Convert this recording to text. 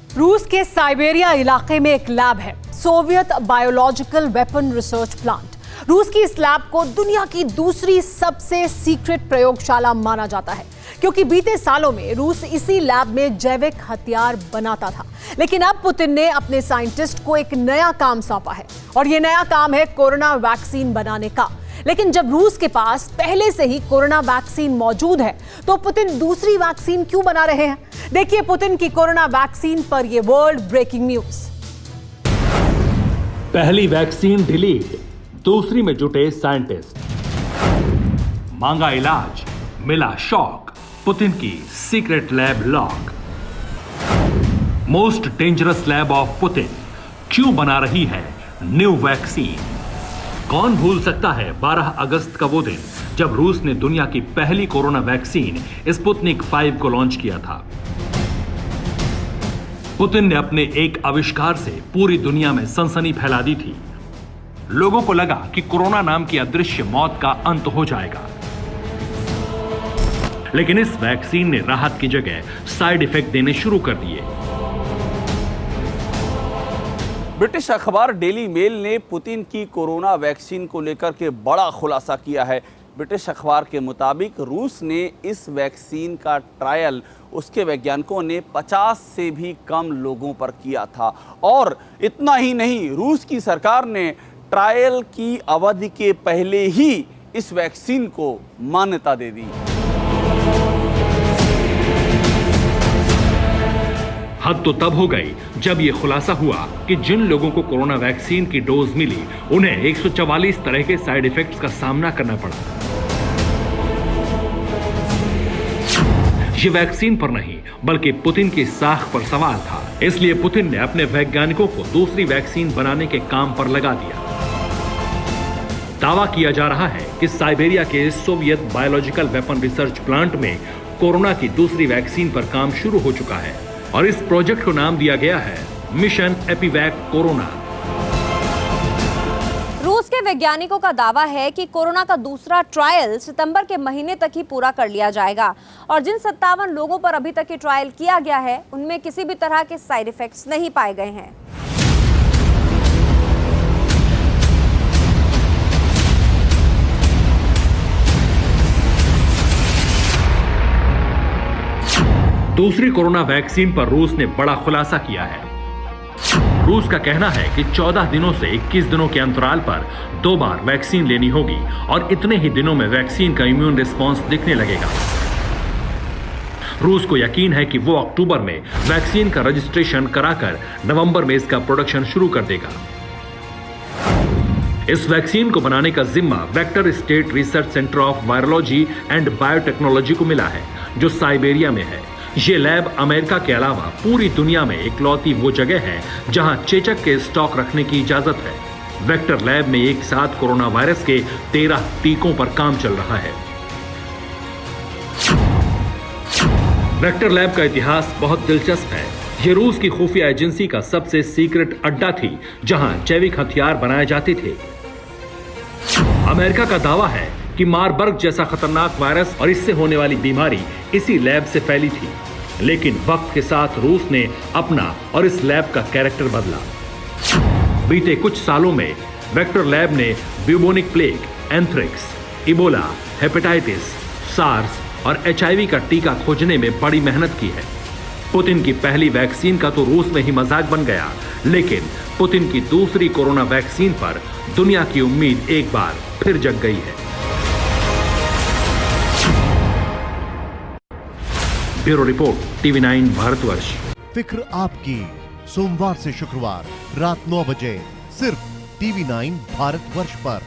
रूस के साइबेरिया इलाके में एक लैब है, Soviet biological weapon research plant. रूस की इस लैब को दुनिया की दूसरी सबसे सीक्रेट प्रयोगशाला माना जाता है, क्योंकि बीते सालों में रूस इसी लैब में जैविक हथियार बनाता था। लेकिन अब पुतिन ने अपने साइंटिस्ट को एक नया काम सौंपा है, और ये नया काम है कोरोना वैक्सीन बनाने का। लेकिन जब रूस के पास पहले से ही कोरोना वैक्सीन मौजूद है, तो पुतिन दूसरी वैक्सीन क्यों बना रहे हैं? देखिए पुतिन की कोरोना वैक्सीन पर ये वर्ल्ड ब्रेकिंग न्यूज। पहली वैक्सीन डिलीट, दूसरी में जुटे साइंटिस्ट। मांगा इलाज, मिला शॉक, पुतिन की secret lab lock. Most dangerous lab of Putin क्यों बना रही है न्यू वैक्सीन? कौन भूल सकता है 12 अगस्त का वो दिन जब रूस ने दुनिया की पहली कोरोना वैक्सीन स्पुतनिक 5 को लॉन्च किया था। पुतिन ने अपने एक आविष्कार से पूरी दुनिया में सनसनी फैला दी थी। लोगों को लगा कि कोरोना नाम की अदृश्य मौत का अंत हो जाएगा, लेकिन इस वैक्सीन ने राहत की जगह साइड इफेक्ट देने शुरू कर दिए। ब्रिटिश अखबार डेली मेल ने पुतिन की कोरोना वैक्सीन को लेकर के बड़ा खुलासा किया है। ब्रिटिश अखबार के मुताबिक रूस ने इस वैक्सीन का ट्रायल उसके वैज्ञानिकों ने 50 से भी कम लोगों पर किया था, और इतना ही नहीं, रूस की सरकार ने ट्रायल की अवधि के पहले ही इस वैक्सीन को मान्यता दे दी। हद तो तब हो गई जब यह खुलासा हुआ कि जिन लोगों को कोरोना वैक्सीन की डोज मिली, उन्हें 144 तरह के साइड इफेक्ट्स का सामना करना पड़ा। ये वैक्सीन पर नहीं, बल्कि पुतिन की साख पर सवाल था। इसलिए पुतिन ने अपने वैज्ञानिकों को दूसरी वैक्सीन बनाने के काम पर लगा दिया। दावा किया जा रहा है कि साइबेरिया के Soviet biological weapon research plant में कोरोना की दूसरी वैक्सीन पर काम शुरू हो चुका है, और इस प्रोजेक्ट को नाम दिया गया है मिशन एपिवैक कोरोना। रूस के वैज्ञानिकों का दावा है कि कोरोना का दूसरा ट्रायल सितंबर के महीने तक ही पूरा कर लिया जाएगा, और जिन 57 लोगों पर अभी तक ये ट्रायल किया गया है, उनमें किसी भी तरह के साइड इफेक्ट्स नहीं पाए गए हैं। दूसरी कोरोना वैक्सीन पर रूस ने बड़ा खुलासा किया है। रूस का कहना है कि 14 दिनों से 21 दिनों के अंतराल पर 2 बार वैक्सीन लेनी होगी, और इतने ही दिनों में वैक्सीन का इम्यून रिस्पांस दिखने लगेगा। रूस को यकीन है कि वो अक्टूबर में वैक्सीन का रजिस्ट्रेशन कराकर नवंबर में इसका प्रोडक्शन शुरू कर देगा। इस वैक्सीन को बनाने का जिम्मा vector state research centre of virology and biotechnology को मिला है, जो साइबेरिया में है। ये लैब अमेरिका के अलावा पूरी दुनिया में इकलौती वो जगह है जहां चेचक के स्टॉक रखने की इजाजत है। वेक्टर लैब में एक साथ कोरोना वायरस के 13 टीकों पर काम चल रहा है। वेक्टर लैब का इतिहास बहुत दिलचस्प है। ये रूस की खुफिया एजेंसी का सबसे सीक्रेट अड्डा थी, जहां जैविक हथियार बनाए जाते थे। अमेरिका का दावा है कि मारबर्ग जैसा खतरनाक वायरस और इससे होने वाली बीमारी इसी लैब से फैली थी, लेकिन वक्त के साथ रूस ने अपना और इस लैब का कैरेक्टर बदला। बीते कुछ सालों में वेक्टर लैब ने bubonic plague, anthrax, Ebola, hepatitis, SARS और HIV का टीका खोजने में बड़ी मेहनत की है। पुतिन की पहली वैक्सीन का तो रूस में ही मजाक बन गया, लेकिन पुतिन की दूसरी कोरोना वैक्सीन पर दुनिया की उम्मीद एक बार फिर जग गई है। Bureau report, TV9 Bharatvarsh. फिक्र आपकी, सोमवार से शुक्रवार रात 9 बजे सिर्फ TV9 भारतवर्ष पर।